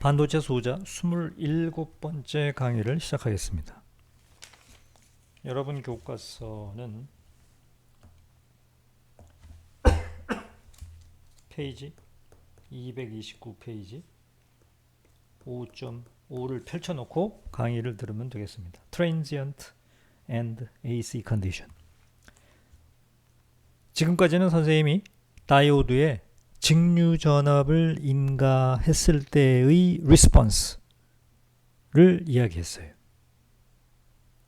반도체 소자 27번째 강의를 시작하겠습니다. 여러분 교과서는 페이지 229페이지 5.5를 펼쳐놓고 강의를 들으면 되겠습니다. Transient and AC Condition. 지금까지는 선생님이 다이오드의 직류전압을 인가했을 때의 리스폰스를 이야기했어요.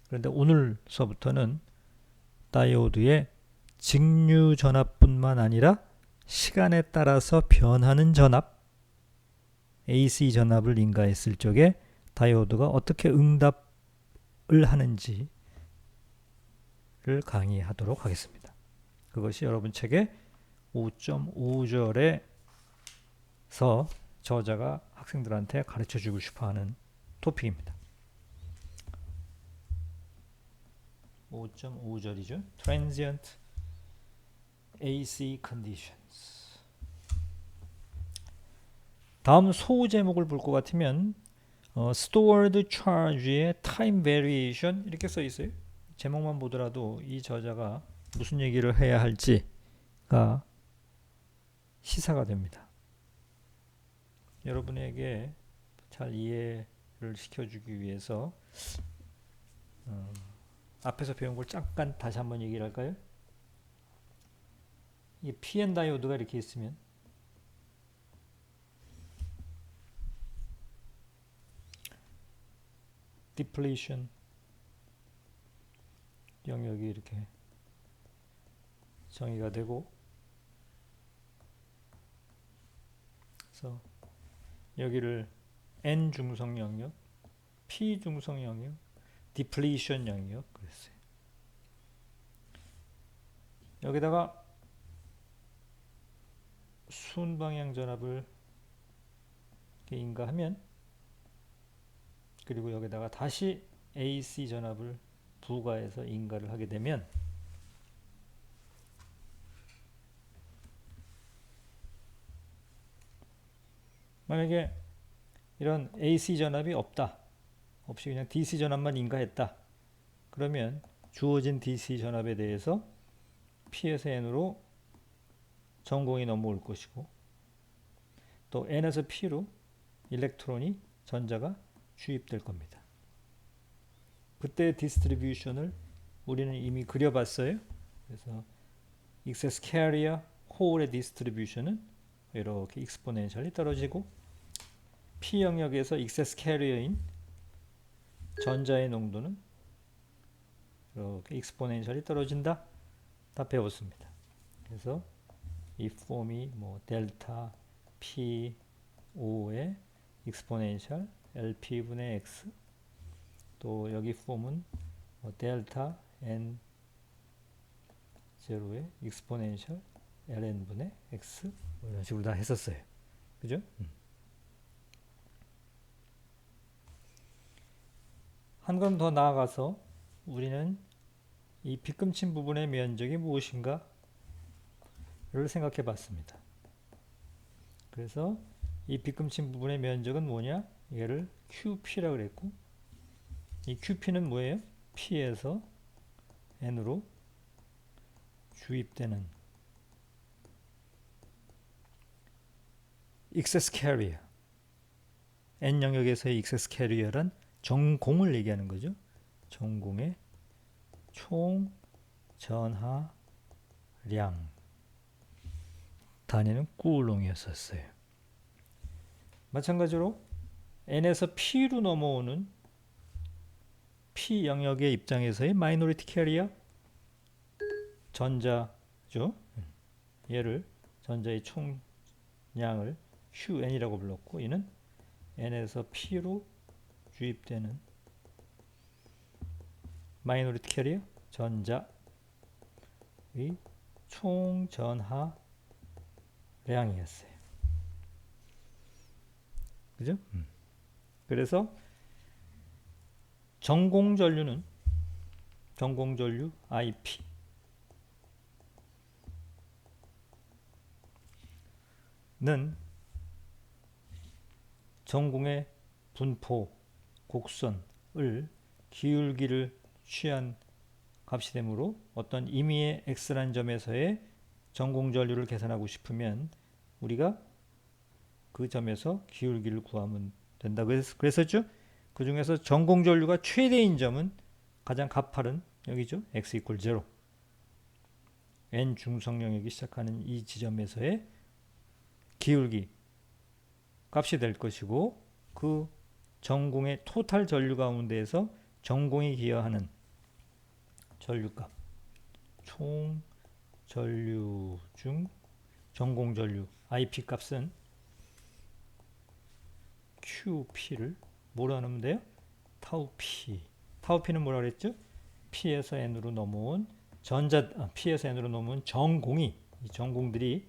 그런데 오늘서부터는 다이오드의 직류전압뿐만 아니라 시간에 따라서 변하는 전압, AC 전압을 인가했을 적에 다이오드가 어떻게 응답을 하는지를 강의하도록 하겠습니다. 그것이 여러분 책의 5.5절에서 저자가 학생들한테 가르쳐주고 싶어하는 토픽입니다. 5.5절이죠. Transient AC Conditions. 다음 소제목을 볼 것 같으면 Stored Charge의 Time Variation 이렇게 써 있어요. 제목만 보더라도 이 저자가 무슨 얘기를 해야 할지가 시사가 됩니다. 여러분에게 잘 이해를 시켜주기 위해서 앞에서 배운 걸 잠깐 다시 한번 얘기를 할까요? 이 PN 다이오드가 이렇게 있으면 디플레이션 영역이 이렇게 정의가 되고, 그래서 여기를 N 중성 영역, P 중성 영역, 디플레이션 영역 그랬어요. 여기다가 순방향 전압을 인가하면, 그리고 여기다가 다시 AC 전압을 부가해서 인가를 하게 되면 만약에 이런 AC 전압이 없이 그냥 DC 전압만 인가했다. 그러면 주어진 DC 전압에 대해서 P에서 N으로 전공이 넘어올 것이고, 또 N에서 P로 일렉트론이 전자가 주입될 겁니다. 그때 디스트리뷰션을 우리는 이미 그려봤어요. 그래서 excess carrier 홀의 디스트리뷰션은 이렇게 익스포넨셜이 떨어지고, P 영역에서 excess carrier인 전자의 농도는 이렇게 익스포넨셜이 떨어진다. 다 배웠습니다. 그래서 이 폼이 뭐 델타 P O의 익스포넨셜 LP분의 X, 또 여기 폼은 뭐 델타 N 제로의 익스포넨셜 ln분의 x 뭐 이런 식으로 다 했었어요. 그죠? 한 걸음 더 나아가서 우리는 이 빗금친 부분의 면적이 무엇인가를 생각해 봤습니다. 그래서 이 빗금친 부분의 면적은 뭐냐? 얘를 QP라고 그랬고, 이 QP는 뭐예요? P에서 N으로 주입되는 excess carrier, N 영역에서의 excess carrier란 전공을 얘기하는 거죠. 전공의 총 전하량, 단위는 꿀롱이었어요. 마찬가지로 N에서 P로 넘어오는 P 영역의 입장에서의 마이너리티 캐리어, 전자죠. 얘를 전자의 총량을 QN이라고 불렀고, 이는 N에서 P로 주입되는 마이너리티 캐리어 전자의 총전하량이었어요. 그죠? 그래서 전공전류는 전공전류 IP 는 전공의 분포, 곡선을 기울기를 취한 값이 되므로 어떤 임의의 x라는 점에서의 전공 전류를 계산하고 싶으면 우리가 그 점에서 기울기를 구하면 된다. 그랬었죠? 그 중에서 전공 전류가 최대인 점은 가장 가파른 여기죠. x = 0. n 중성 영역이 시작하는 이 지점에서의 기울기 값이 될 것이고 그 전공의 토탈 전류 가운데에서 전공이 기여하는 전류값 총 전류 중 전공 전류 IP 값은 QP를 뭐라 하면 돼요? 타우 P. 타우 P는 뭐라 그랬죠? P에서 N으로 넘어온 P에서 N으로 넘어온 전공이 이 전공들이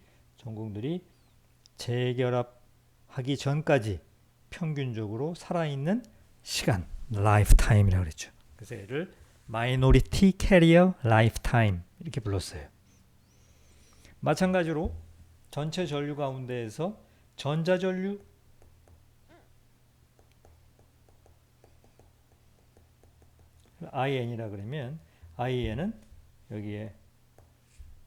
재결합하기 전까지 평균적으로 살아있는 시간 lifetime이라고 그랬죠. 그래서 얘를 minority carrier lifetime 이렇게 불렀어요. 마찬가지로 전체 전류 가운데에서 전자전류 IN이라 그러면 IN은 여기에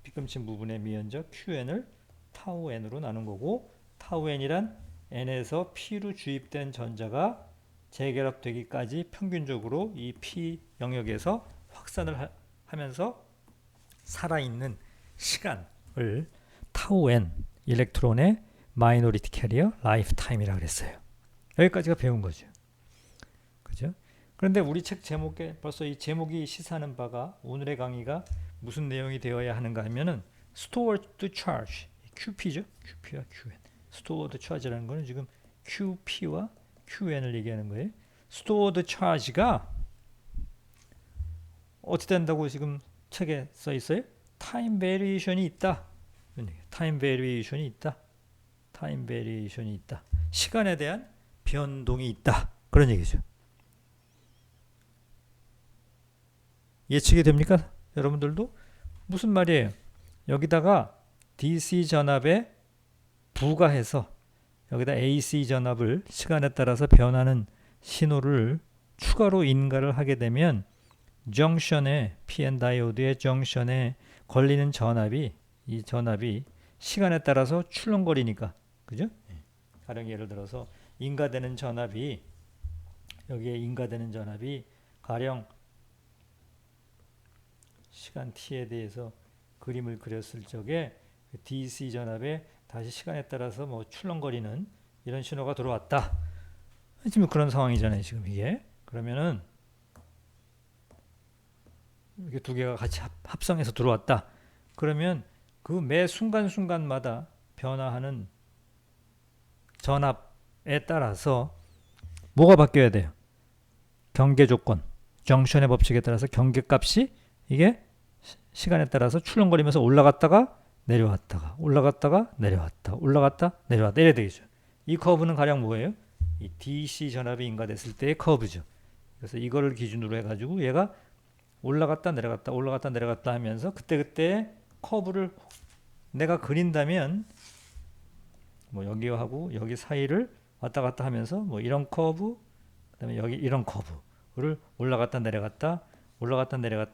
빗금친 부분의 미연적 QN을 타우 N으로 나눈 거고 타우 N이란 N에서 P로 주입된 전자가 재결합되기까지 평균적으로 이 P 영역에서 확산을 하면서 살아있는 시간을 타우 N 일렉트론의 마이너리티 캐리어 라이프 타임이라고 그랬어요. 여기까지가 배운 거죠. 그죠? 그런데 우리 책 제목에 벌써 이 제목이 시사하는 바가 오늘의 강의가 무슨 내용이 되어야 하는가 하면은 stored charge QP죠. QP와 QN. stored charge라는 거는 지금 QP와 QN을 얘기하는 거예요. stored charge가 어떻게 된다고 지금 책에 써 있어요? time variation이 있다. time variation이 있다. time variation이 있다. 시간에 대한 변동이 있다. 그런 얘기죠. 예측이 됩니까? 여러분들도? 무슨 말이에요? 여기다가 DC 전압에 부가해서 여기다 AC 전압을 시간에 따라서 변하는 신호를 추가로 인가를 하게 되면 정션에 PN 다이오드의 정션에 걸리는 전압이 이 전압이 시간에 따라서 출렁거리니까 그죠? 가령 예를 들어서 인가되는 전압이 여기에 인가되는 전압이 가령 시간 t에 대해서 그림을 그렸을 적에 DC 전압에 다시 시간에 따라서 뭐 출렁거리는 이런 신호가 들어왔다. 지금 그런 상황이잖아요. 지금 이게 그러면은 이렇게 두 개가 같이 합성해서 들어왔다. 그러면 그 매 순간순간마다 변화하는 전압에 따라서 뭐가 바뀌어야 돼요? 경계 조건, 정션의 법칙에 따라서 경계값이 이게 시간에 따라서 출렁거리면서 올라갔다가 내려왔다가 올라갔다가 내려왔다 올라갔다 내려왔다 이래야 되겠죠. 이 커브는 가령 뭐예요? 이 DC 전압이 인가됐을 때의 커브죠. 그래서 이거를 기준으로 해가지고 얘가 올라갔다 내려갔다 올라갔다 내려갔다 하면서 그때그때 커브를 내가 그린다면 뭐 여기하고 여기 사이를 왔다 갔다 하면서 뭐 이런 커브 그다음에 여기 이런 커브를 올라갔다 내려갔다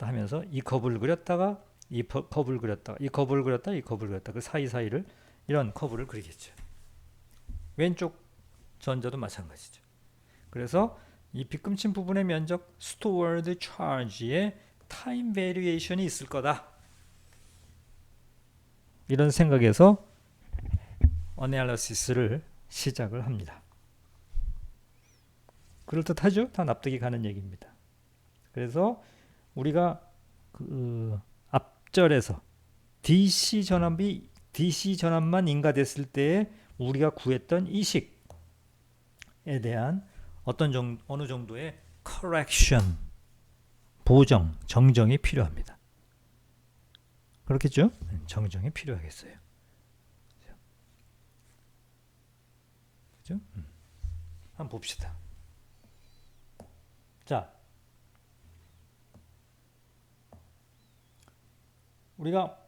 하면서 이 커브를 그렸다가 이 커브를 그렸다가 이 커브를 그렸다가 이 커브를 그렸다가 그 사이사이를 이런 커브를 그리겠죠. 왼쪽 전자도 마찬가지죠. 그래서 이 빗금친 부분의 면적 stored charge에 time variation이 있을 거다. 이런 생각에서 어널리시스를 시작을 합니다. 그럴듯하죠? 다 납득이 가는 얘기입니다. 그래서 우리가 그 앞절에서 DC 전압만 인가됐을 때 우리가 구했던 이 식에 대한 어느 정도의 correction, 보정, 정정이 필요합니다. 그렇겠죠? 정정이 필요하겠어요. 그죠? 한번 봅시다. 자, 우리가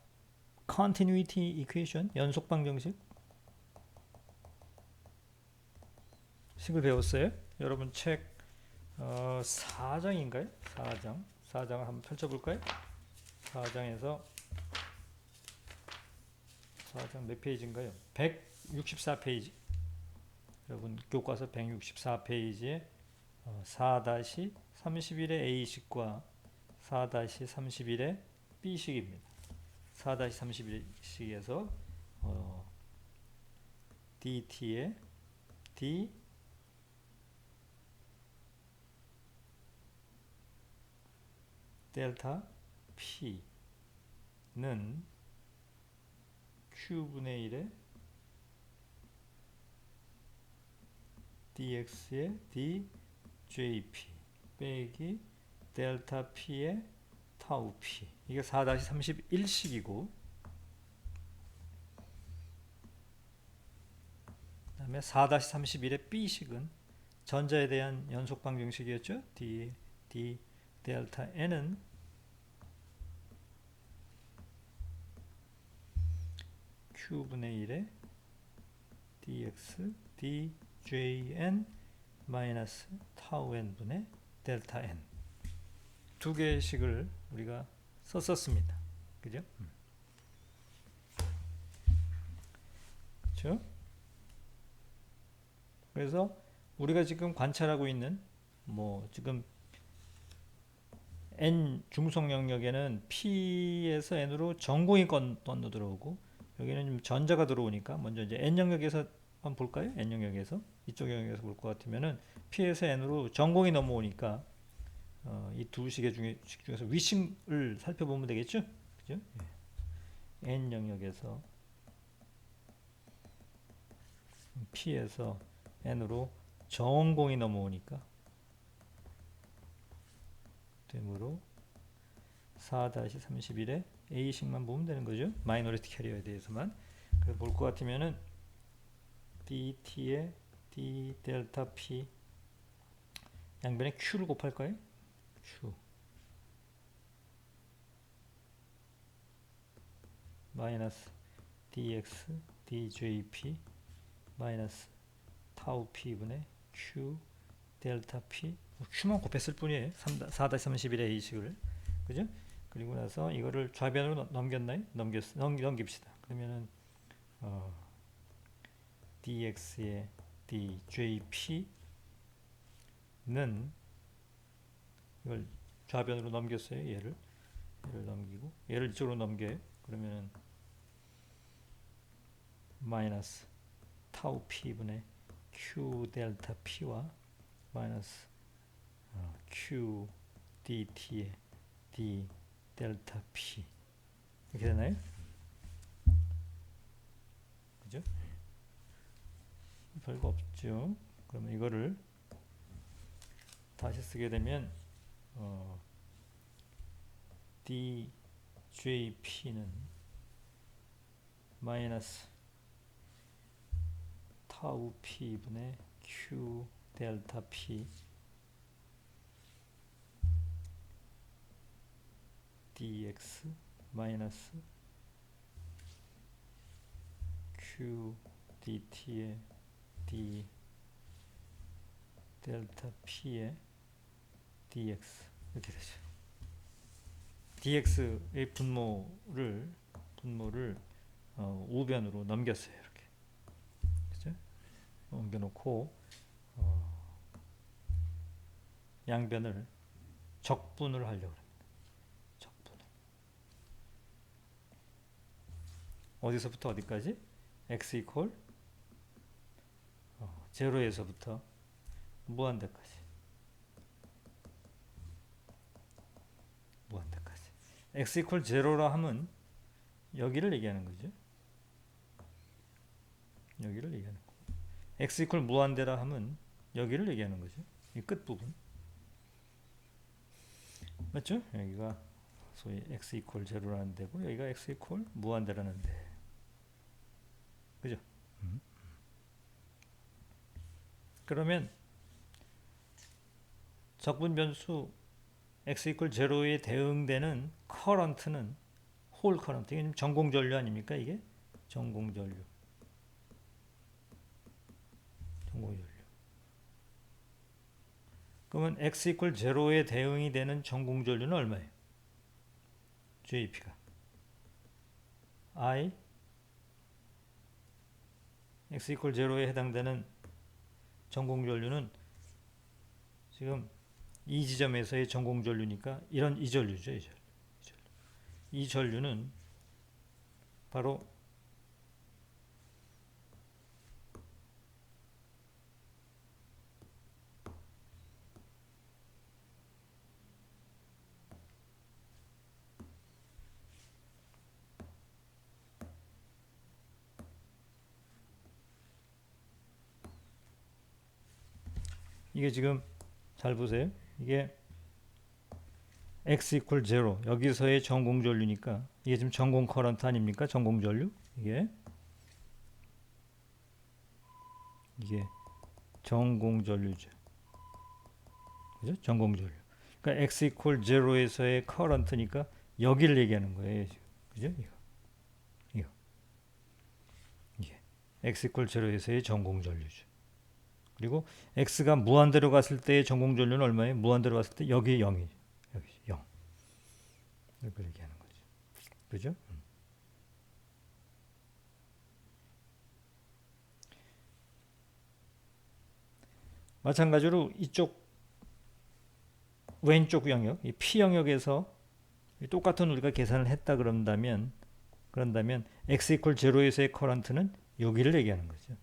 continuity equation, 연속 방정식 식을 배웠어요? 여러분 책 4장인가요? 4장을 한번 펼쳐볼까요? 4장에서 4장 몇 페이지인가요? 164페이지. 여러분 교과서 164페이지에 4-31의 A식과 4-31의 B식입니다. 4-31식에서 DT의 D 델타 P는 Q분의 1의 dx의 djp 빼기 델타 P의 타우 P. 이게 4-31식이고 그 다음에 4-31의 B식은 전자에 대한 연속 방정식이었죠. d 델타 n은 Q분의 1의 dx djn 마이너스 타우 n분의 델타 n 두 개의 식을 우리가 썼었습니다. 그죠? 그렇죠? 그래서 우리가 지금 관찰하고 있는 지금 n 중속 영역에는 P에서 n으로 전공이 건너 들어오고 여기는 전자가 들어오니까 먼저 이제 n 영역에서 한번 볼까요? n 영역에서 이쪽 영역에서 볼 것 같으면은 P에서 n으로 전공이 넘어오니까 이 두 식 중에서 위식을 살펴보면 되겠죠? 그죠? n 영역에서 P에서 n으로 전공이 넘어오니까 되므로 4-31의 A식만 보면 되는 거죠. 마이너리티 캐리어에 대해서만. 그래서 볼 것 같으면은 DT의 D 델타 P 양변에 Q를 곱할까요? Q 마이너스 DX DJP 마이너스 타우 P분의 Q 델타 P Q만 곱했을 뿐이에요. 4-31의 A식을. 그죠? 그리고 나서 이거를 좌변으로 넘겼나요? 넘깁시다. 그러면은 dx의 djp는 이걸 좌변으로 넘겼어요. 얘를 넘기고 얘를 이쪽으로 넘겨요. 그러면은 마이너스 타우 p분의 q 델타 p와 마이너스 q dt의 d 델타 p 이렇게 되나요? 그죠? 별거 없죠. 그러면 이거를 다시 쓰게 되면 djp는 마이너스 타우 p분의 q 델타 p dx 마이너스 q dt의 d 델타 p의 dx 이렇게 되죠. dx의 분모를 우변으로 넘겼어요. 이렇게. 그죠? 옮겨놓고 양변을 적분을 하려고 합니다. 적분을. 어디서부터 어디까지? x 이퀄 0에서부터 무한대까지. 무한대까지. x 이퀄 0라 하면 여기를 얘기하는 거죠. 여기를 얘기하는 거. x 이퀄 무한대라 하면 여기를 얘기하는 거죠. 이 끝부분. 맞죠? 여기가 소위 x 이퀄 0라는 데고 여기가 x 이퀄 무한대라는 데. 그죠? 그러면 적분 변수 x 이퀄 0에 대응되는 커런트는 홀 커런트. 이게 전공 전류 아닙니까? 이게 전공 전류. 전공 전류. 그러면 x 이퀄 제로에 대응이 되는 전공전류는 얼마예요? JP가 I x 이퀄 제로에 해당되는 전공전류는 지금 이 지점에서의 전공전류니까 이런 이 전류죠. 이 전류는 바로 이게 지금 잘 보세요. 이게 x 이퀄 제로 여기서의 전공전류니까 이게 지금 전공 커런트 아닙니까? 전공전류 이게 전공전류죠. 그죠? 전공전류. 그러니까 x 이퀄 제로에서의 커런트니까 여기를 얘기하는 거예요. 그죠? 이거. 이게 x 이퀄 제로에서의 전공전류죠. 그리고 x가 무한대로 갔을 때의 전공전류는 얼마예요? 무한대로 갔을 때 여기 0이죠. 여기 0. 이걸 얘기하는 거죠. 그죠? 마찬가지로 이쪽 왼쪽 영역, 이 P 영역에서 똑같은 우리가 계산을 했다 그런다면 x 이퀄 제로에서의 커런트는 여기를 얘기하는 거죠.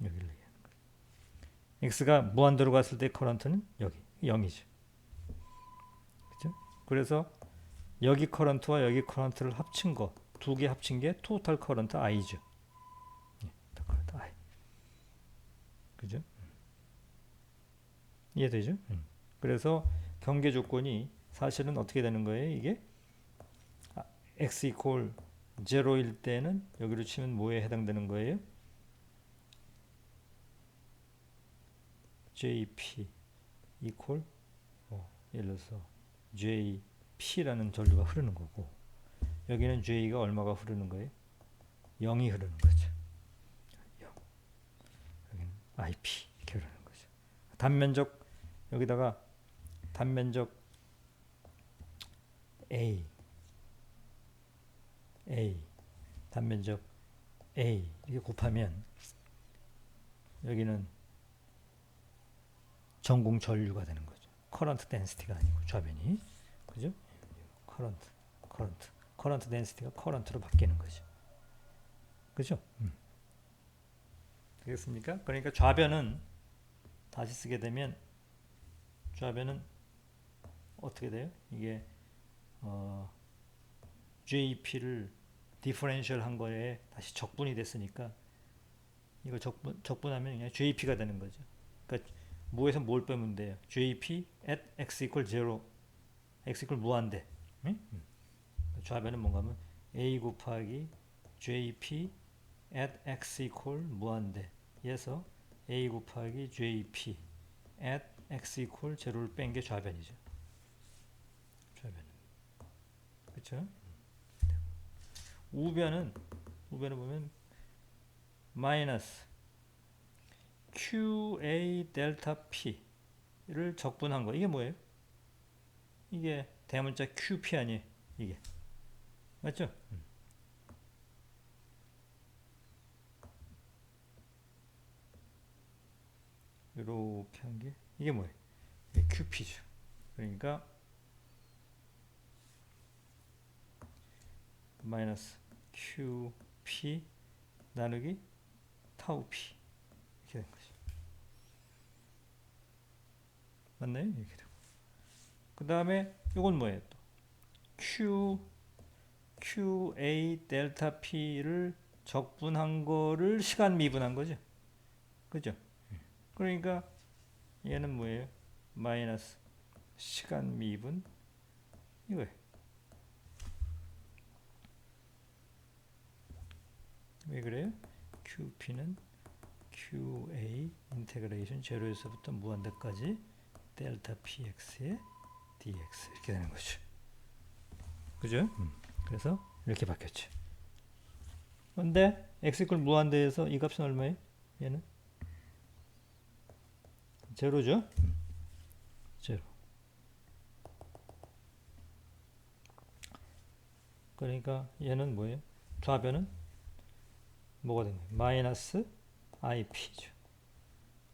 여기를 얘기하는 거죠. x가 무한대로 갔을 때 커런트는 여기 0이죠. 그죠? 그래서 여기 커런트와 여기 커런트를 합친 거, 두 개 합친 게 토탈 커런트 I죠. 토탈 커런트 I. 그죠? 이해되죠? 그래서 경계 조건이 사실은 어떻게 되는 거예요? 이게 x 이퀄 제로일 때는 여기로 치면 뭐에 해당되는 거예요? JP 이퀄 예를 들어서 JP라는 전류가 흐르는 거고 여기는 J가 얼마가 흐르는 거예요? 0이 흐르는 거죠. 0. 여기는 IP 이렇게 흐르는 거죠. 단면적 여기다가 단면적 A 단면적 A 이렇게 곱하면 여기는 전공 전류가 되는 거죠. 커런트 덴시티가 아니고 좌변이. 그죠? 커런트 덴시티가 커런트로 바뀌는 거죠. 그죠? 되겠습니까? 그러니까 좌변은 다시 쓰게 되면 좌변은 어떻게 돼요? 이게 JP를 디퍼런셜 한 거에 다시 적분이 됐으니까 이거 적분하면 그냥 JP가 되는 거죠. 그러니까 뭐에서 뭘 빼면 돼요? JP at x equal 0 x equal 무한대. 응? 좌변은 뭔가 하면 A 곱하기 JP at x equal 무한대 에서 A 곱하기 JP at x equal 0를 뺀 게 좌변이죠. 좌변은. 그쵸? 우변은 보면 마이너스 QA 델타 P를 적분한 거. 이게 뭐예요? 이게 대문자 QP 아니에요? 이게. 맞죠? 이렇게 한 게 이게 뭐예요? 이게 QP죠. 그러니까 마이너스 QP 나누기 타우 P 이렇게 된 거죠. 맞나요? 이렇게 되고. 그 다음에 이건 뭐예요? 또 QA 델타 P를 적분한 거를 시간 미분한 거죠. 그죠? 그러니까 얘는 뭐예요? 마이너스 시간 미분 이거예요. 왜 그래요? QP는 QA 인테그레이션 제로에서부터 무한대까지 델타 PX의 DX 이렇게 되는 거죠. 그죠? 그래서 이렇게 바뀌었죠. 근데 X 이퀄 무한대에서 이 값은 얼마예요? 얘는 제로죠? 제로. 그러니까 얘는 뭐예요? 좌변은 뭐가 되는 거예요? 마이너스 IP죠.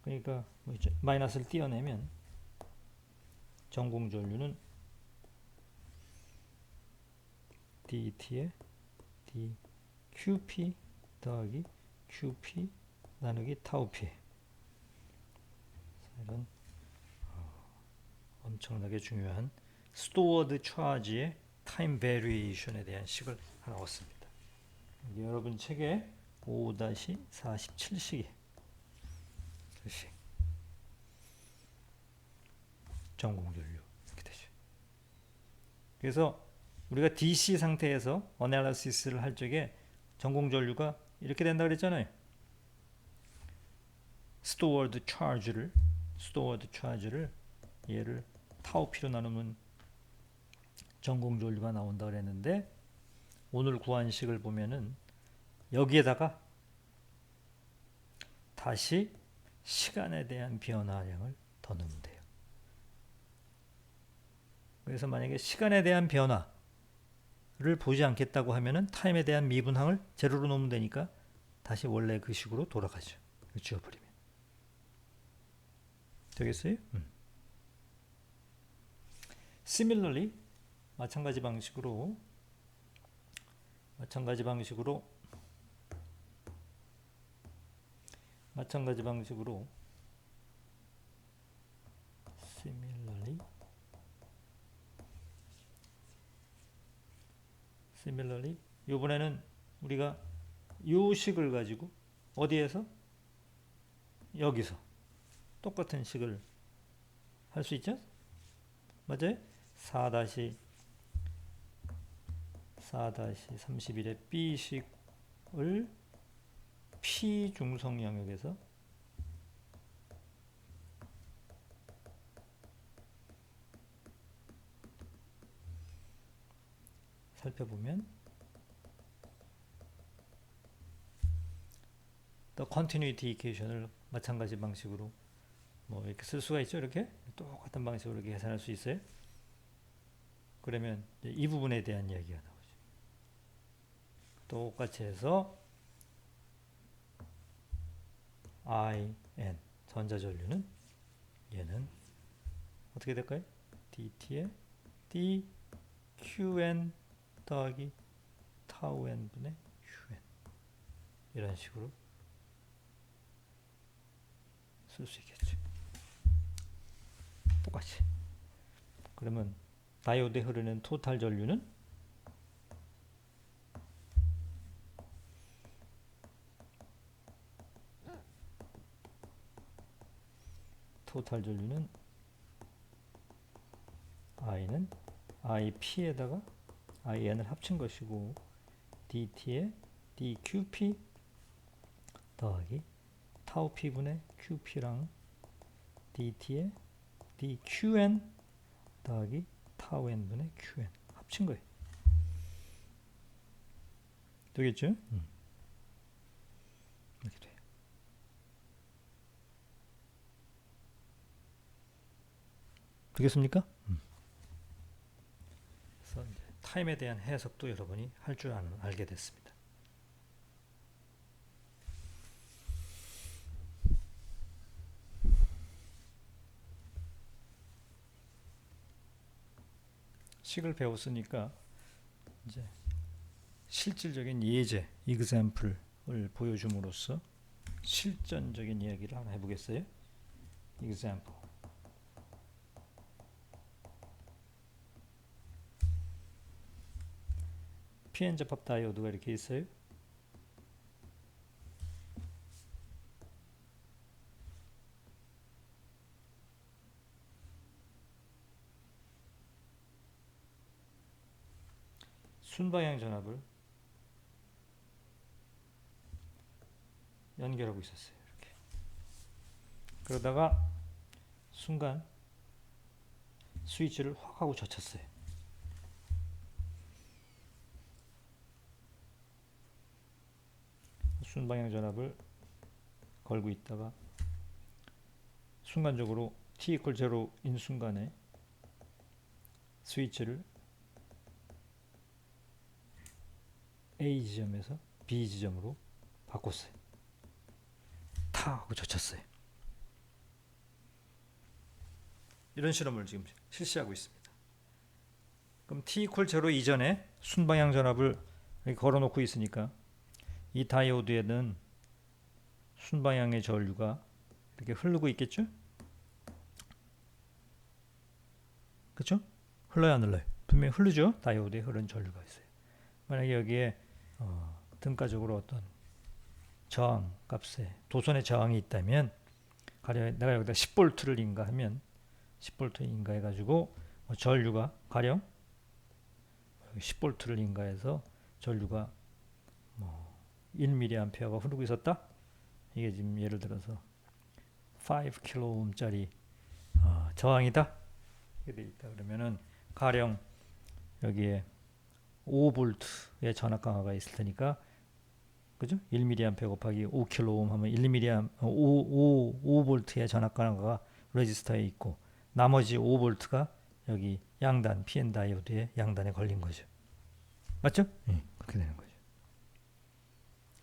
그러니까 뭐 마이너스를 띄어내면 전공전류는 DT에 DQP 더하기 QP 나누기 타우P. 이런 엄청나게 중요한 스토어드 차지의 타임 베리에이션에 대한 식을 하나 얻습니다. 여러분 책에 5-47식이 전공전류 이렇게 되죠. 그래서 우리가 DC 상태에서 어널리시스를 할 적에 전공전류가 이렇게 된다 그랬잖아요. 스토어드 차지를 얘를 타우피로 나누면 전공전류가 나온다 그랬는데 오늘 구한 식을 보면은 여기에다가 다시 시간에 대한 변화량을 더 넣으면 돼요. 그래서 만약에 시간에 대한 변화를 보지 않겠다고 하면은 타임에 대한 미분항을 제로로 놓으면 되니까 다시 원래 그 식으로 돌아가죠. 지워버리면. 되겠어요? Similarly, 마찬가지 방식으로 similarly 이번에는 우리가 요 식을 가지고 어디에서? 여기서 똑같은 식을 할 수 있죠? 맞아요? 4-31의 B식을 P 중성 영역에서 살펴보면 또 continuity equation을 마찬가지 방식으로 뭐 이렇게 쓸 수가 있죠. 이렇게 똑같은 방식으로 이렇게 계산할 수 있어요. 그러면 이 부분에 대한 이야기가 나오죠. 똑같이 해서 IN 전자전류는 얘는 어떻게 될까요? DT에 DQN 더하기 타우 N분의 QN 이런 식으로 쓸 수 있겠죠. 똑같이. 그러면 다이오드에 흐르는 토탈 전류는 I는 IP에다가 IN을 합친 것이고 DT에 DQP 더하기 타우 P분의 QP랑 DT에 DQN 더하기 타우 N분의 QN 합친 거예요. 되겠죠? 이렇게 돼요. 되겠습니까? 그래서 이제 타임에 대한 해석도 여러분이 할 줄 알게 됐습니다. 식을 배웠으니까 이제 실질적인 예제, example을 보여줌으로써 실전적인 이야기를 하나 해보겠어요. example. PN 접합 다이오드가 이렇게 있어요. 순방향 전압을 연결하고 있었어요. 이렇게. 그러다가 순간 스위치를 확 하고 젖혔어요. 순방향 전압을 걸고 있다가 순간적으로 t equal 0인 순간에 스위치를 A 지점에서 B 지점으로 바꿨어요. 타 하고 젖혔어요. 이런 실험을 지금 실시하고 있습니다. 그럼 t equal 0 이전에 순방향 전압을 이렇게 걸어놓고 있으니까 이 다이오드에는 순방향의 전류가 이렇게 흐르고 있겠죠? 그렇죠? 흘러야 안 흘러요? 분명히 흐르죠? 다이오드에 흐른 전류가 있어요. 만약에 여기에 등가적으로 어떤 저항 값에 도선의 저항이 있다면 가령 내가 여기다 10V를 인가하면 10V 인가해 가지고 전류가 가령 10V를 인가해서 전류가 1mA가 흐르고 있었다. 이게 지금 예를 들어서 5kΩ짜리 저항이다. 이렇게 돼 있다. 그러면은 가령 여기에 5V의 전압 강화가 있을 테니까 그죠? 1mA 곱하기 5kΩ 하면 1mA 5V의 전압 강화가 레지스터에 있고 나머지 5V가 여기 양단 PN 다이오드의 양단에 걸린 거죠. 맞죠? 네, 그렇게 되는 거죠.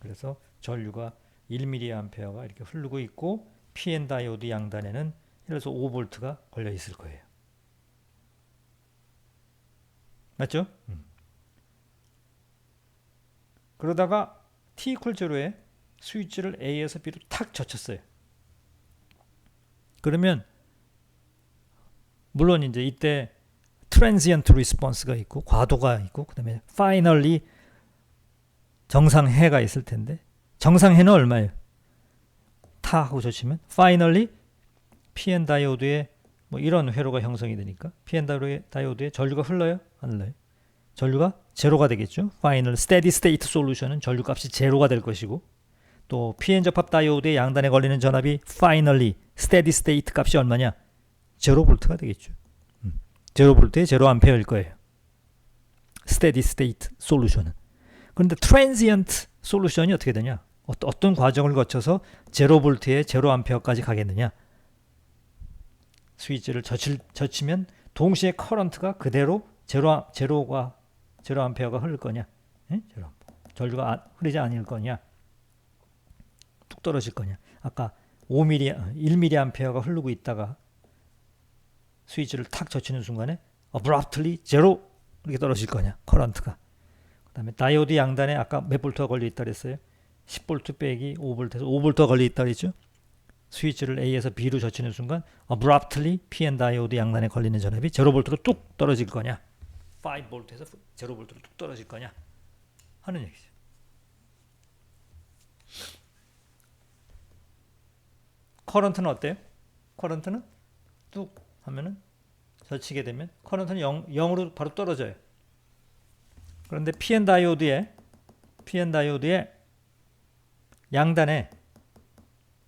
그래서 전류가 1mA가 이렇게 흐르고 있고 PN 다이오드 양단에는 예를 들어서 5V가 걸려 있을 거예요. 맞죠? 그러다가 t equal 0에 스위치를 A에서 B로 탁 젖혔어요. 그러면 물론 이제 이때 transient response가 있고 과도가 있고 그다음에 finally 정상해가 있을 텐데 정상해는 얼마예요? 타 하고 젖히면 finally PN 다이오드에 이런 회로가 형성이 되니까 PN 다이오드에 전류가 흘러요? 안 흘러요? 전류가 제로가 되겠죠. Final Steady State Solution은 전류 값이 제로가 될 것이고 또 PN 접합 다이오드의 양단에 걸리는 전압이 Finally Steady State 값이 얼마냐? 0V가 되겠죠. 0V에 0A일 거예요. Steady State Solution은. 그런데 Transient Solution이 어떻게 되냐? 어떤 과정을 거쳐서 0V에 0A까지 가겠느냐? 스위치를 젖히면 동시에 커런트가 그대로 0A가 흐를 거냐? 예? 전류가 흐르지 않을 거냐? 뚝 떨어질 거냐? 아까 1mA가 흐르고 있다가 스위치를 탁 젖히는 순간에 abruptly 0 이렇게 떨어질 거냐? 커런트가. 그 다음에 다이오드 양단에 아까 몇 볼트가 걸려 있다 그랬어요? 10V 빼기 5V에서 5V가 걸려 있다 그랬죠? 스위치를 A에서 B로 젖히는 순간 abruptly PN 다이오드 양단에 걸리는 전압이 0V로 뚝 떨어질 거냐? 5V에서 0V로 뚝 떨어질 거냐? 하는 얘기죠. 커런트는 어때요? 커런트는 뚝 하면은 젖히게 되면 커런트는 0으로 바로 떨어져요. 그런데 PN 다이오드의 양단에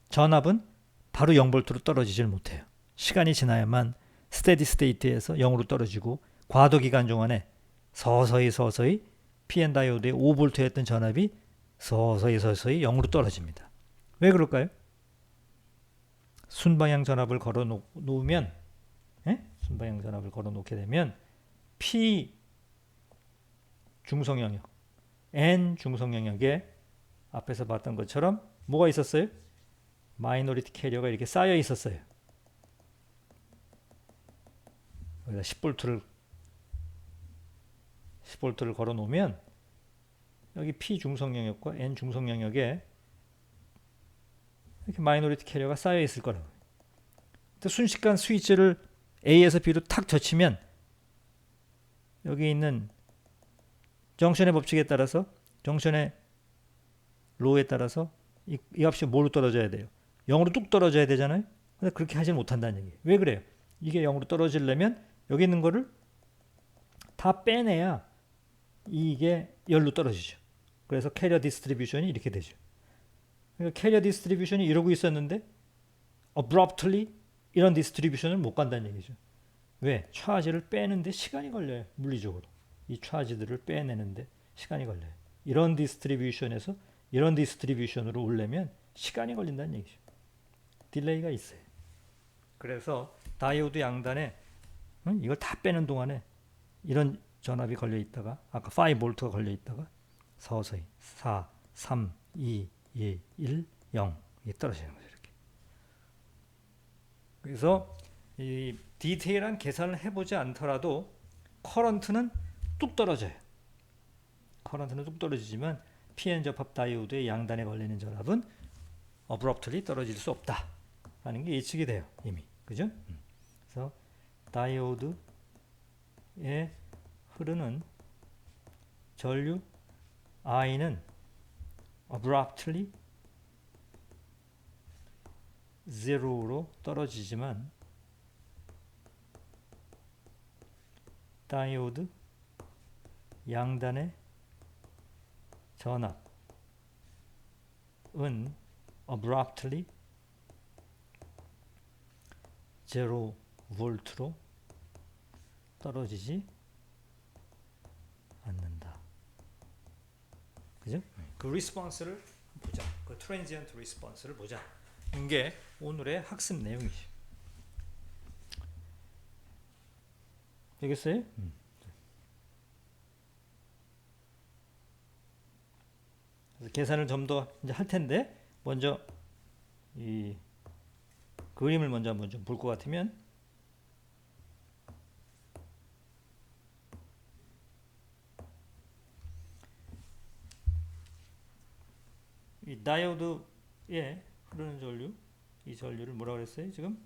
전압은 바로 0V로 떨어지질 못해요. 시간이 지나야만 스테디 스테이트에서 0으로 떨어지고 과도 기간 동안에 서서히 PN 다이오드의 5V였던 전압이 서서히 0으로 떨어집니다. 왜 그럴까요? 순방향 전압을 걸어 놓으면 순방향 전압을 걸어 놓게 되면 P 중성 영역, N 중성 영역에 앞에서 봤던 것처럼 뭐가 있었어요? 마이너리티 캐리어가 이렇게 쌓여 있었어요. 여기다 10V를 걸어 놓으면 여기 P 중성 영역과 N 중성 영역에 이렇게 마이너리티 캐리어가 쌓여 있을 거라고. 순식간 스위치를 A에서 B로 탁 젖히면 여기 있는 정션의 법칙에 따라서 정션의 로에 따라서 이 값이 뭐로 떨어져야 돼요? 0으로 뚝 떨어져야 되잖아요. 근데 그렇게 하지 못한다는 얘기예요. 왜 그래요? 이게 0으로 떨어지려면 여기 있는 거를 다 빼내야 이게 열로 떨어지죠. 그래서 캐리어 디스트리뷰션이 이렇게 되죠. 그러니까 캐리어 디스트리뷰션이 이러고 있었는데 abruptly 이런 디스트리뷰션을 못 간다는 얘기죠. 왜? 차지를 빼는데 시간이 걸려요. 물리적으로. 이 차지들을 빼내는데 시간이 걸려요. 이런 디스트리뷰션에서 이런 디스트리뷰션으로 오려면 시간이 걸린다는 얘기죠. 딜레이가 있어요. 그래서 다이오드 양단에 이걸 다 빼는 동안에 이런 전압이 걸려 있다가 아까 5V가 걸려 있다가 서서히 4, 3, 2, 1, 0 이게 떨어지는 거죠. 이렇게. 그래서 이 디테일한 계산을 해보지 않더라도 커런트는 뚝 떨어져요. 커런트는 뚝 떨어지지만 PN 접합 다이오드의 양단에 걸리는 전압은 abruptly 떨어질 수 없다라는 게 예측이 돼요. 이미. 그죠? 그래서 다이오드에 흐르는 전류 I는 abruptly zero로 떨어지지만 다이오드 양단의 전압은 abruptly 0V로 떨어지지 않는다. 그죠? 그 리스폰스를 보자. 그 트랜지언트 리스폰스를 보자. 이게 오늘의 학습 내용이죠. 되겠어요? 그래서 계산을 좀 더 이제 할 텐데 먼저 이 그림을 먼저 한번 좀 볼 것 같으면 이 다이오드에 흐르는 전류, 이 전류를 뭐라 그랬어요? 지금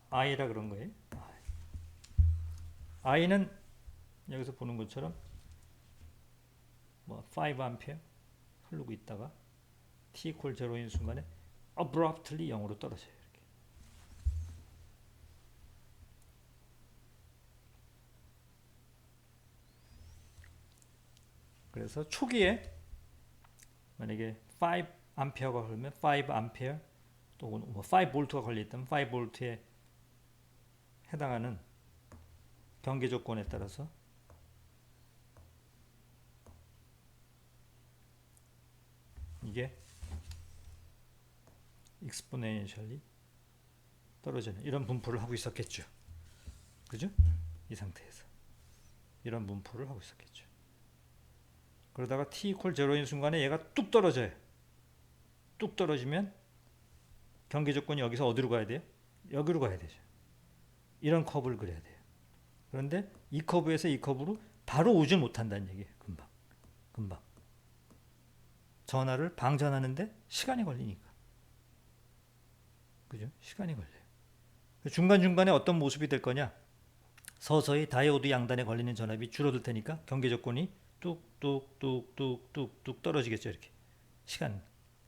I라 그런 거예요. I는 여기서 보는 것처럼 뭐 5A 흐르고 있다가 t equal 0인 순간에 abruptly 0으로 떨어져요. 이렇게. 그래서 초기에 만약에 5A가 흐르면 5A 또 뭐 5V가 걸려있다면 5V에 해당하는 경계 조건에 따라서 이게 exponentially 떨어지는 이런 분포를 하고 있었겠죠. 그죠? 이 상태에서 이런 분포를 하고 있었겠죠. 그러다가 t equal 0인 순간에 얘가 뚝 떨어져요. 뚝 떨어지면 경계 조건이 여기서 어디로 가야 돼요? 여기로 가야 되죠. 이런 커브를 그려야 돼요. 그런데 이 커브에서 이 커브로 바로 오지 못한다는 얘기예요. 금방. 전하를 방전하는데 시간이 걸리니까. 그죠? 시간이 걸려요. 중간중간에 어떤 모습이 될 거냐? 서서히 다이오드 양단에 걸리는 전압이 줄어들 테니까 경계 조건이 뚝뚝뚝뚝뚝뚝 떨어지겠죠. 이렇게. 시간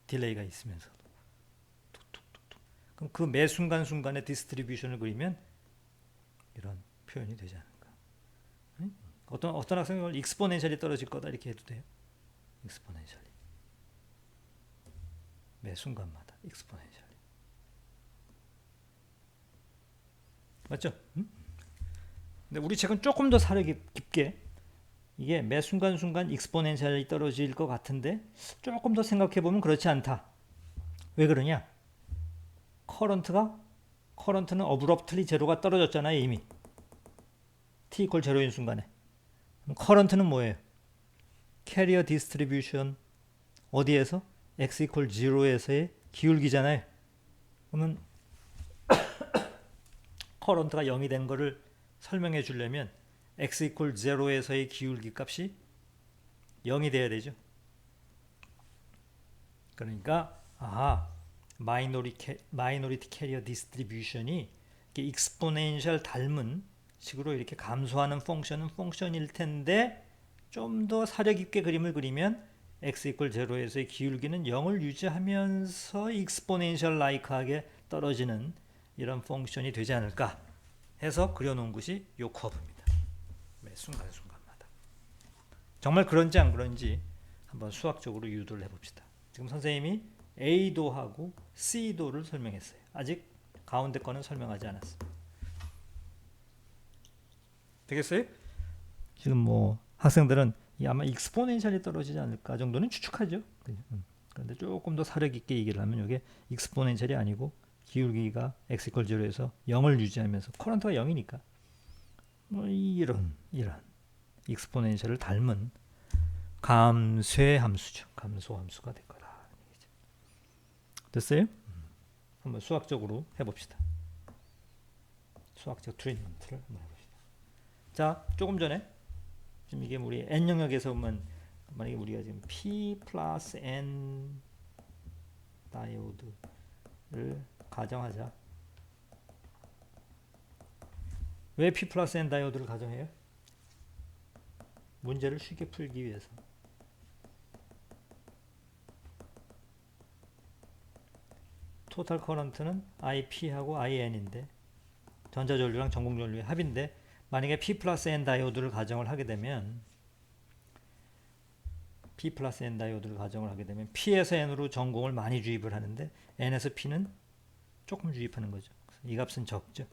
딜레이가 있으면서도. 뚝뚝뚝뚝. 그럼 그 매 순간순간의 디스트리뷰션을 그리면 이런 표현이 되지 않을까. 어떤 학생이 이걸 익스포넨셜이 떨어질 거다 이렇게 해도 돼요. 익스포넨셜이. 매 순간마다 익스포넨셜이. 맞죠? 근데 우리 책은 조금 더 사려 깊게 이게 매 순간순간 익스포넨셜이 떨어질 것 같은데 조금 더 생각해보면 그렇지 않다. 왜 그러냐? 커런트는 어브럽틀리 제로가 떨어졌잖아요. 이미. t equal 0인 순간에. 그럼 커런트는 뭐예요? 캐리어 디스트리뷰션 어디에서? x equal 0에서의 기울기잖아요. 그러면 커런트가 0이 된 거를 설명해 주려면 x equal 0에서의 기울기 값이 0이 돼야 되죠. 그러니까 마이너리티 캐리어 디스트리뷰션이 익스포넨셜 닮은 식으로 이렇게 감소하는 펑션은 펑션일 텐데 좀 더 사려 깊게 그림을 그리면 x equal 0에서의 기울기는 0을 유지하면서 익스포넨셜 라이크하게 떨어지는 이런 펑션이 되지 않을까 해서 그려놓은 것이 이 커브입니다. 매 순간순간마다. 정말 그런지 안 그런지 한번 수학적으로 유도를 해봅시다. 지금 선생님이 A도하고 C도를 설명했어요. 아직 가운데 거는 설명하지 않았습니다. 되겠어요? 지금 뭐 학생들은 아마 익스포넨셜이 떨어지지 않을까 정도는 추측하죠. 그런데 조금 더 사려 깊게 얘기를 하면 이게 익스포넨셜이 아니고 기울기가 x 이퀄 0에서 0을 유지하면서 커런트가 0이니까 뭐 이런 익스포넨셜을 닮은 감쇄 함수죠. 감소 함수가 될 거다. 됐어요? 한번 수학적으로 해봅시다. 수학적 트리트먼트를 한번 해봅시다. 자, 조금 전에 지금 이게 우리 n 영역에서 보면 만약에 우리가 지금 p 플러스 n 다이오드를 가정하자. 왜 p 플러스 n 다이오드를 가정해요? 문제를 쉽게 풀기 위해서. 토탈 커런트는 IP하고 IN인데 전자전류랑 전공전류의 합인데 만약에 P 플러스 N 다이오드를 가정을 하게 되면 P에서 N으로 전공을 많이 주입을 하는데 N에서 P는 조금 주입하는 거죠. 이 값은 적죠.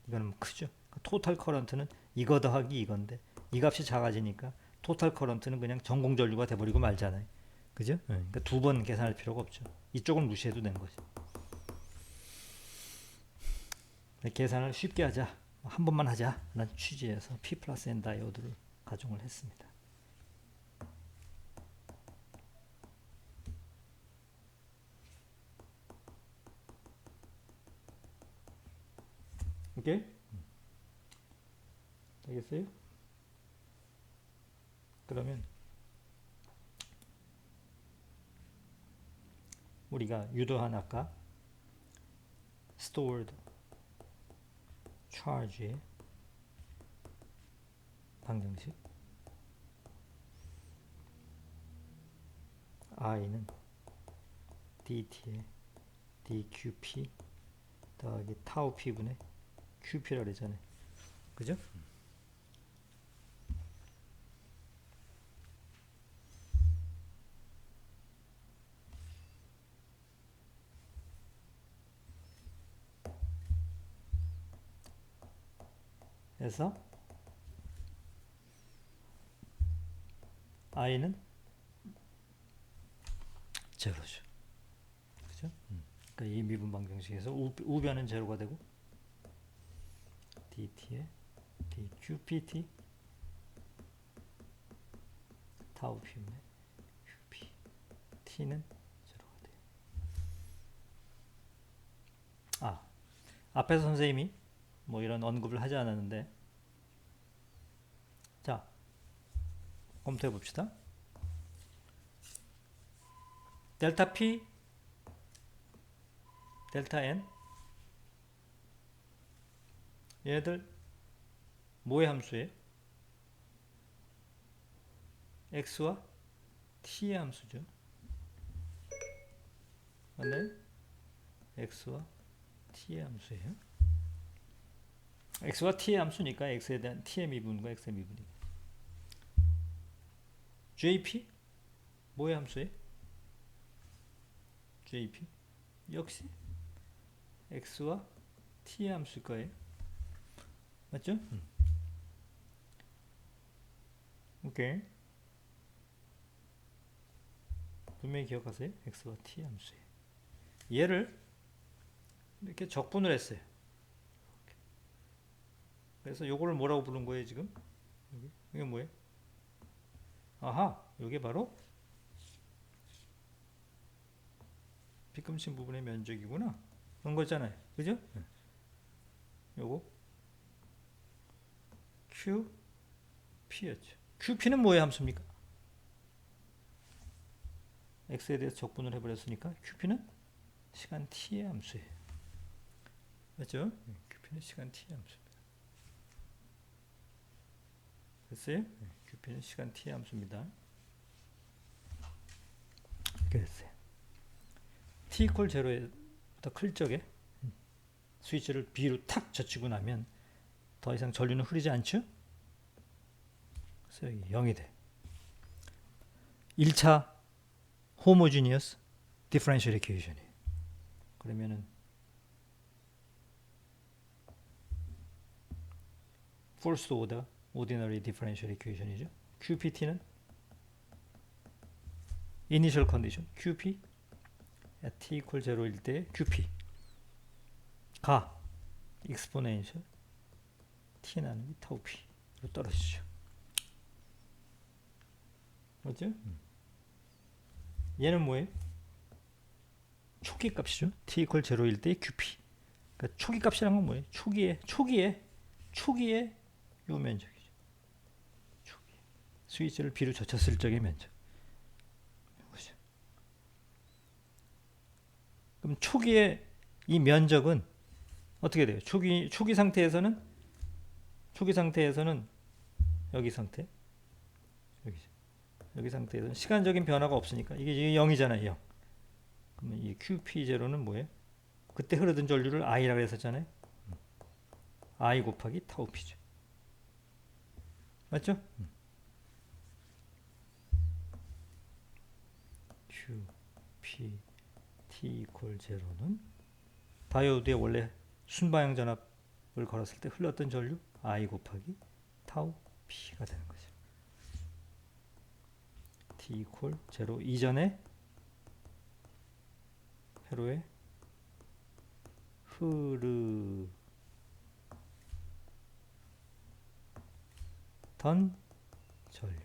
이거는 크죠. 토탈 커런트는 이거 더하기 이건데 이 값이 작아지니까 토탈 커런트는 그냥 전공전류가 돼버리고 말잖아요. 그죠? 그러니까 두 번 계산할 필요가 없죠. 이쪽은 무시해도 되는 거죠. 계산을 쉽게 하자, 한 번만 하자 라는 취지에서 P 플러스 N 다이오드를 가정을 했습니다. 오케이? 알겠어요? 그러면 우리가 유도한 아까 stored charge의 방정식 i는 dt에 dqp 더하기 타우 p분의 qp라고 그랬잖아요. 그죠? 그래서 i는 제로죠. 그죠? 그러니까 이 미분 방정식에서 우변은 제로가 되고 dt에 dqpt 타우 p분의 qp t는 제로가 돼요. 앞에서 선생님이 뭐 이런 언급을 하지 않았는데 자, 검토해 봅시다. 델타 P, 델타 N 얘들 뭐의 함수예요? X와 T의 함수죠. 맞나요? X와 T의 함수예요. X와 T의 함수니까 X에 대한 T의 미분과 X의 미분이. JP 뭐의 함수예요? JP 역시 X와 T의 함수일 거예요. 맞죠? 오케이. 분명히 기억하세요. X와 T의 함수예요. 얘를 이렇게 적분을 했어요. 그래서 요거를 뭐라고 부른 거예요, 지금? 이게 뭐예요? 아하, 요게 바로 빗금친 부분의 면적이구나. 그런 거잖아요. 그죠? 요거 QP였죠. QP는 뭐의 함수입니까? X에 대해서 적분을 해버렸으니까 QP는 시간 T의 함수예요. 맞죠? QP는 시간 T의 함수입니다. 됐어요? QP는 시간 T의 함수입니다. 이렇게 됐어요. T 이퀄 0보다 클 적에 스위치를 B로 탁 젖히고 나면 더 이상 전류는 흐르지 않죠? 그래서 여기 0이 돼. 1차 homogeneous differential equation이에요. 그러면은 first order ordinary differential equation이죠. QPT는 initial condition QP at t equal 0일 때 qp 가 exponential t 나누기 타우 p로 떨어지죠. 맞죠? 얘는 뭐예요? 초기 값이죠. t equal 0일 때 qp. 그러니까 초기 값이란 건 뭐예요? 초기에 요 면적이죠. 초기. 스위치를 B로 젖혔을 적의 면적. 보죠. 그럼 초기에 이 면적은 어떻게 돼요? 초기 상태에서는 여기 상태, 여기 상태에서는 시간적인 변화가 없으니까 이게 0이잖아요. 0. 그러면 이 QP0는 뭐예요? 그때 흐르던 전류를 I라고 했었잖아요. I 곱하기 타우 P죠. 맞죠? QP T 이퀄 0는 다이오드의 원래 순방향 전압을 걸었을 때 흘렀던 전류 I 곱하기 타우 P가 되는 거죠. T 이퀄 0 이전에 회로에 흐르던 전류.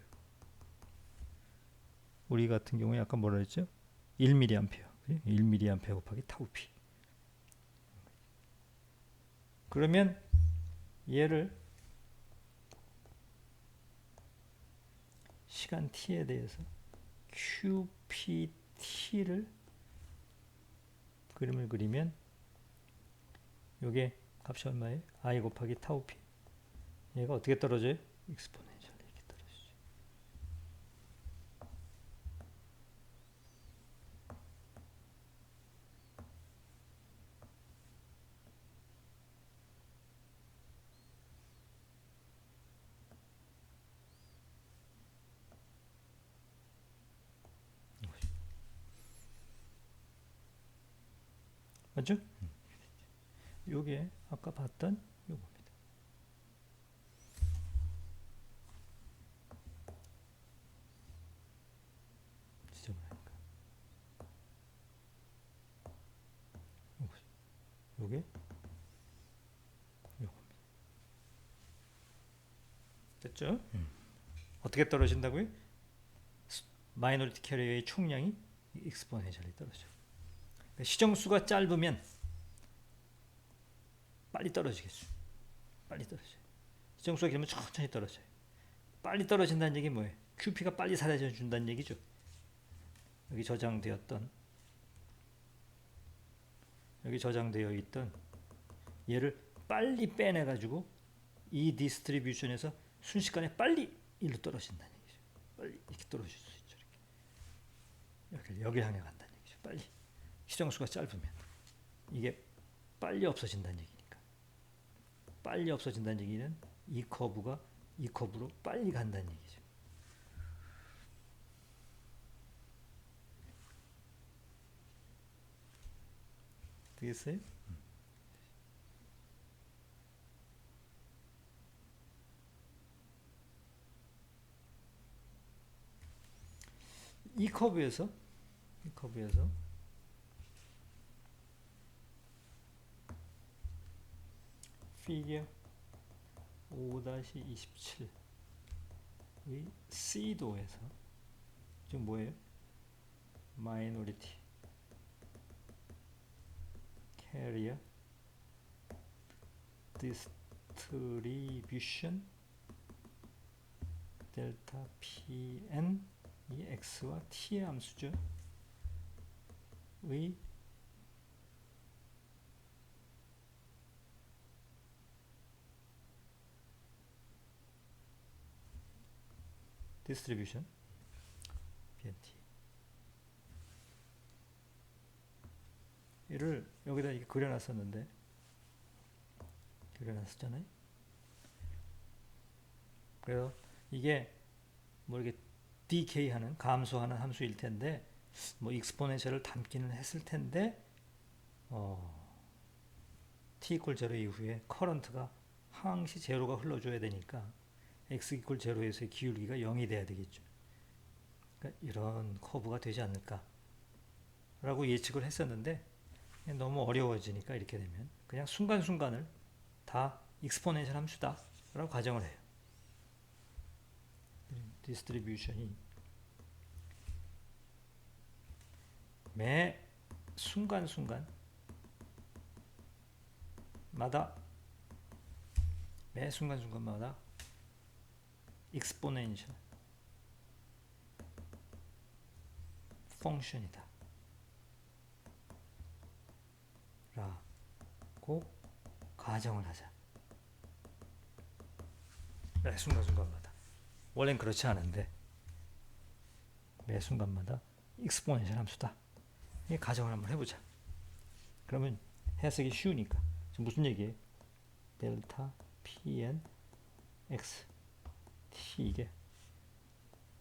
우리 같은 경우에 아까 뭐라 했죠? 1mA. 1mA 곱하기 타우 P. 그러면 얘를 시간 t에 대해서 QPT를 그림을 그리면 요게 값이 얼마예요? I 곱하기 타우 P. 얘가 어떻게 떨어져요? 익스포넨셜 이렇게 떨어지죠. 맞죠? 요게 아까 봤던 요겁니다. 지저분하니까. 요게 요겁니다. 됐죠? 어떻게 떨어진다고요? 마이너리티 캐리어의 총량이 익스포넨셜이 떨어져. 시정수가 짧으면 빨리 떨어지겠죠. 빨리 떨어져요. 시정수가 길면 천천히 떨어져요. 빨리 떨어진다는 얘기 뭐예요? QP가 빨리 사라져 준다는 얘기죠. 여기 저장되어 있던 얘를 빨리 빼내 가지고 이 디스트리뷰션에서 순식간에 빨리 일로 떨어진다는 얘기죠. 빨리 이렇게 떨어질 수 있죠. 이렇게 여기 향해 간다는 얘기죠. 빨리 시정수가 짧으면 이게 빨리 없어진다는 얘기니까. 빨리 없어진다는 얘기는 이 커브로 빨리 간다는 얘기죠. 되겠어요? 이 커브에서 피겨 5-27의 C도에서 지금 뭐예요? 마이너리티 캐리어 디스트리뷰션 델타 PN 이 X와 T의 함수죠. 의 디스트리뷰션 BNT 이를 여기다 이렇게 그려놨었잖아요. 그래서 이게 뭐 이렇게 디케이하는 감소하는 함수일 텐데 뭐 익스포넨셜을 담기는 했을 텐데 t 이퀄 0 이후에 커런트가 항시 제로가 흘러줘야 되니까 x 이퀄 0에서의 기울기가 0이 돼야 되겠죠. 그러니까 이런 커브가 되지 않을까라고 라고 예측을 했었는데 너무 어려워지니까 이렇게 되면 그냥 순간순간을 다 익스포넨셜 함수다 라고 가정을 해요. 디스트리뷰션이 매 순간순간마다 익스포넨셜 펑션이다 라고 가정을 하자. 매 순간순간마다. 원래는 그렇지 않은데 매 순간마다 익스포넨셜 함수다. 이 가정을 한번 해보자. 그러면 해석이 쉬우니까. 지금 무슨 얘기예요? 델타 pn x t 이게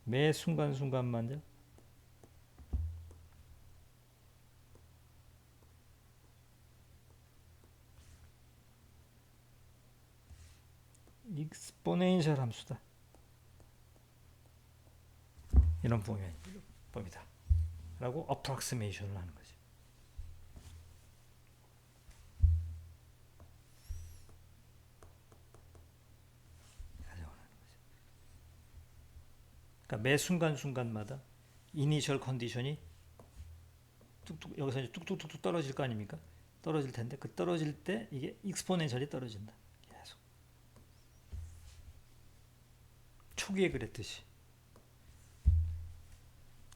매 순간순간마다 익스포넨셜 함수다. 이런 범위다. 라고 어프록시메이션을 하는 거지. 그러니까 매 순간순간마다 이니셜 컨디션이 뚝뚝 여기서 이제 뚝뚝뚝뚝 떨어질 거 아닙니까? 떨어질 텐데 그 떨어질 때 이게 익스포넨셜이 떨어진다. 계속. 초기에 그랬듯이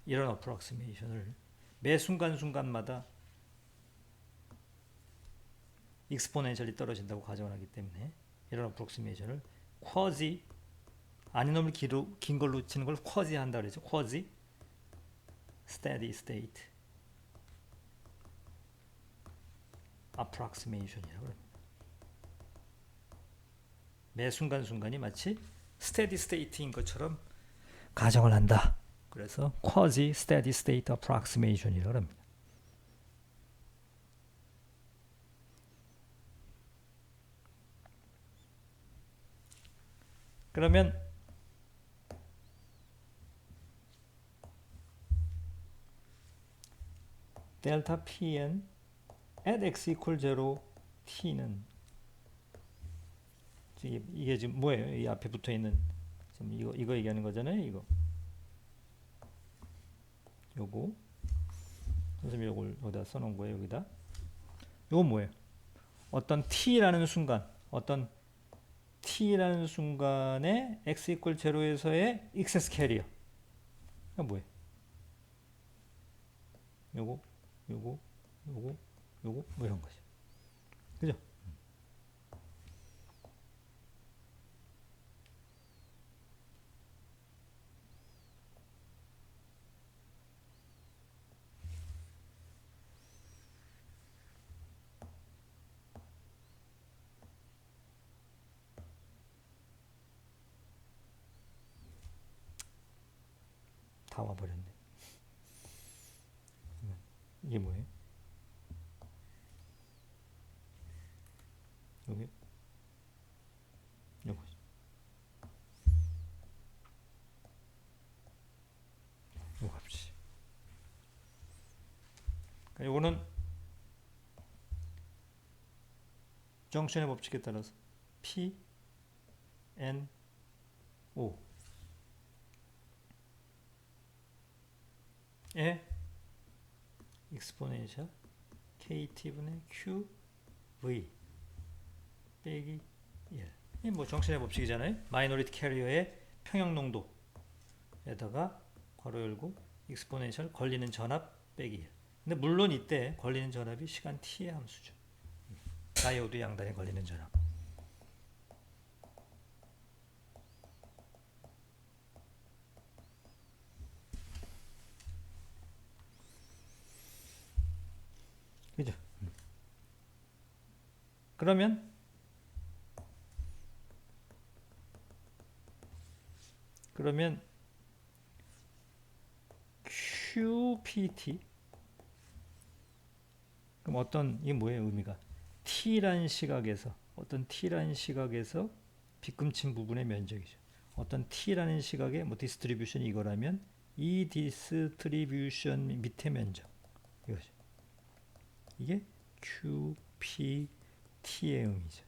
이런 어프록시메이션을 매 순간순간마다 익스포넨셜이 떨어진다고 가정을 하기 때문에 이런 어프록시메이션을 쿼지 아닌 놈을 긴 걸로 치는 걸 쿼지 한다 그러죠. 쿼지 steady state approximation이라고 합니다. 매 순간순간이 마치 steady state인 것처럼 가정을 한다. 그래서 quasi steady state approximation이라고 합니다. 그러면 델타 pn at x equal 0 t는 이게 지금 뭐예요? 이 앞에 붙어 있는 지금 이거 얘기하는 거잖아요. 요거 선생님이 요걸 여기다 써놓은 거예요. 여기다 요거 뭐예요? 어떤 t라는 순간에 x equal 0에서의 excess carrier 이거 뭐예요? 요거 뭐 이런 거죠. 그죠? 다 와버렸네. 이게 뭐예요? 여기 요거 값이. 요거는 정션의 법칙에 따라서 P N O 에 익스포넨셜 KT분의 QV 빼기 1. 이 뭐 정신의 법칙이잖아요. 마이너리티 캐리어의 평형 농도에다가 괄호 열고 익스포넨셜 걸리는 전압 빼기 1. 근데 물론 이때 걸리는 전압이 시간 t의 함수죠. 다이오드 양단에 걸리는 전압. 그죠? 그러면 QPT 그럼 이게 뭐예요? 의미가 T라는 시각에서 빗금친 부분의 면적이죠. 어떤 T라는 시각의 디스트리뷰션이 이거라면 이 디스트리뷰션 밑의 면적 이거죠. 이게 QPT의 의미죠.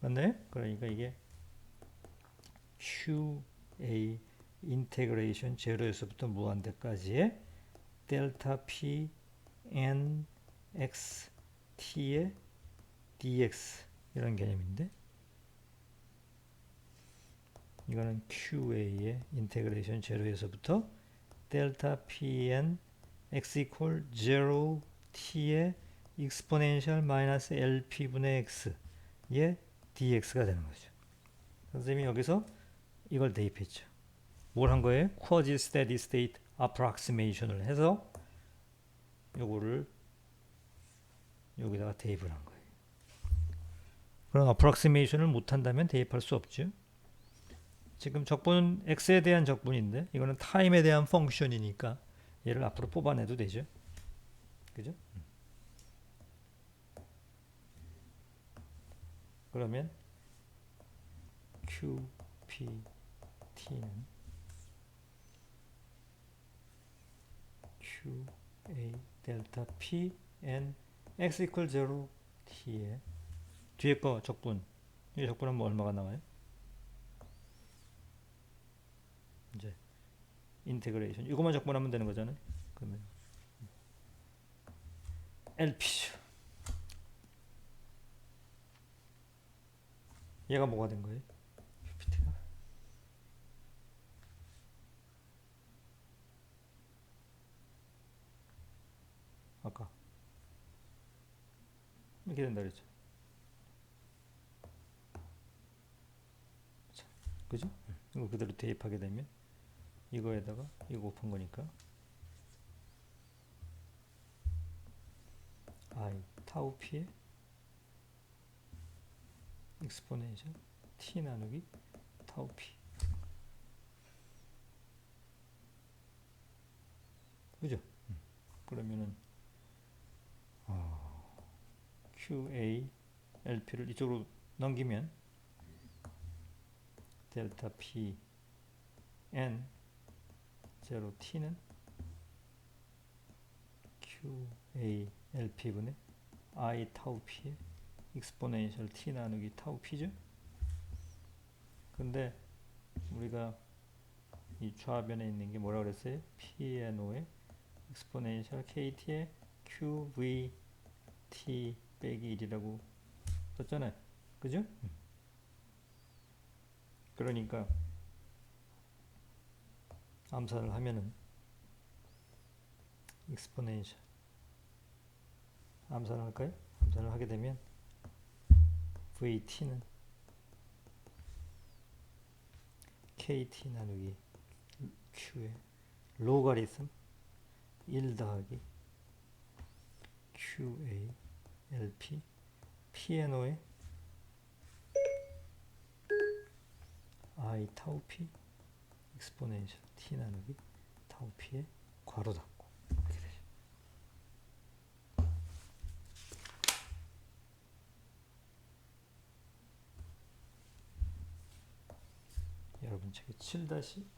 맞나요? 그러니까 이게 QA 인테그레이션 제로에서부터 무한대까지의 델타 P N X T의 dx 이런 개념인데, 이거는 QA의 인테그레이션 제로에서부터 델타 Pn x equal 0 t의 exponential 마이너스 LP분의 x의 dx가 되는 거죠. 선생님이 여기서 이걸 대입했죠. 뭘 한 거예요? quasi steady state approximation을 해서 요거를 여기다가 대입을 한 거예요. 그런 approximation을 못한다면 대입할 수 없죠. 지금 적분은 x에 대한 적분인데 이거는 타임에 대한 펑션이니까 얘를 앞으로 뽑아내도 되죠. 그죠? 그러면 QPT는 QA 델타 P N X equal 0 T에 뒤에 거 적분, 이 적분은 얼마가 나와요? 이제 인테그레이션 이것만 적분하면 되는 거잖아요. 그러면 LP죠. 얘가 뭐가 된 거예요? QPT가 아까 이렇게 된다 그랬죠. 자, 그죠? 이거 그대로 대입하게 되면 이거에다가 이거 곱한 거니까 I 타우 P의 익스포넨셜 T 나누기 타우 P. 그죠? 그러면은 QA LP를 이쪽으로 넘기면 델타 P N 0 T는 QA LP분의 I 타우 P의 익스포넨셜 T 나누기 타우 P죠? 근데 우리가 이 좌변에 있는 게 뭐라 그랬어요? PNO의 익스포넨셜 KT의 QVT 빼기 1이라고 썼잖아요. 그죠? 그러니까 암산을 하면은 익스포넨셜 암산을 할까요? 암산을 하게 되면 VT는 KT 나누기 Q의 로가리즘 1 더하기 QA LP PNO의 I 타우 P 익스포넨셜 T 나누기 타우 P의 괄호 닫고 이렇게 되죠. 여러분 책에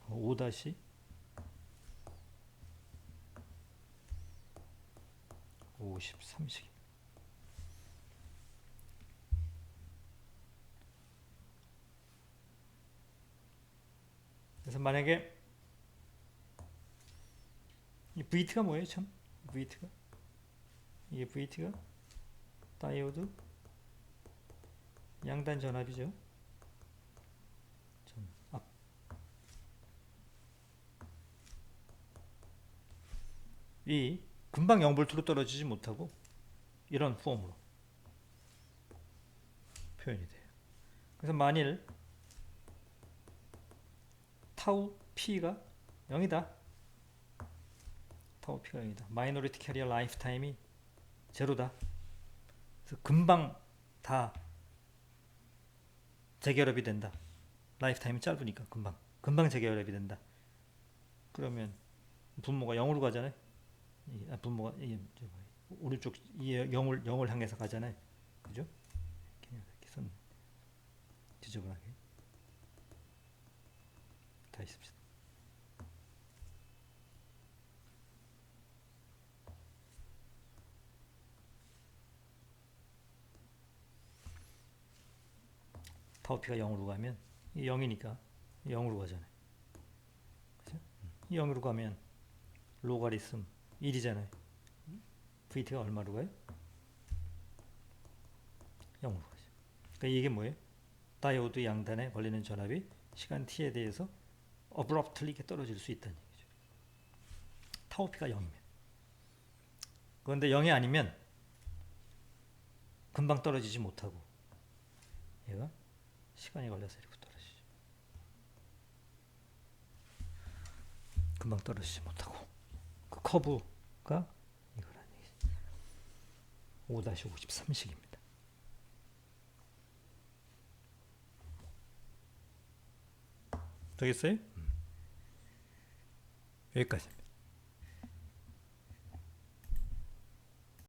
5-5-53식 그래서 만약에 이 VT가 뭐예요? 참 VT가 이게 VT가 다이오드 양단 전압이죠. 전압. 이 금방 0볼트로 떨어지지 못하고 이런 폼으로 표현이 돼요. 그래서 만일 타우 P가 0이다. 타우 P가 0이다. 마이너리티 캐리어 라이프 타임이 제로다. 그래서 금방 다 재결합이 된다. 라이프 타임이 짧으니까 금방 재결합이 된다. 그러면 분모가 0으로 가잖아요. 분모가 오른쪽 0을 향해서 가잖아요. 그죠? 이렇게 손 지저분하게 다 있습니다. 타우피가 0으로 가면 이 0이니까 0으로 가잖아요. 그죠? 0으로 가면 로가리즘 1이잖아요. VT가 얼마로 가요? 0으로 가죠. 그러니까 이게 뭐예요? 다이오드 양단에 걸리는 전압이 시간 t에 대해서 abruptly 이렇게 떨어질 수 있다는 얘기죠. 타우피가 0이면. 그런데 0이 아니면 금방 떨어지지 못하고 얘가 시간이 걸려서 이렇게 떨어지죠. 금방 떨어지지 못하고 그 커브가 이거라는 얘기죠. 5-53식입니다. 되겠어요? 여기까지입니다.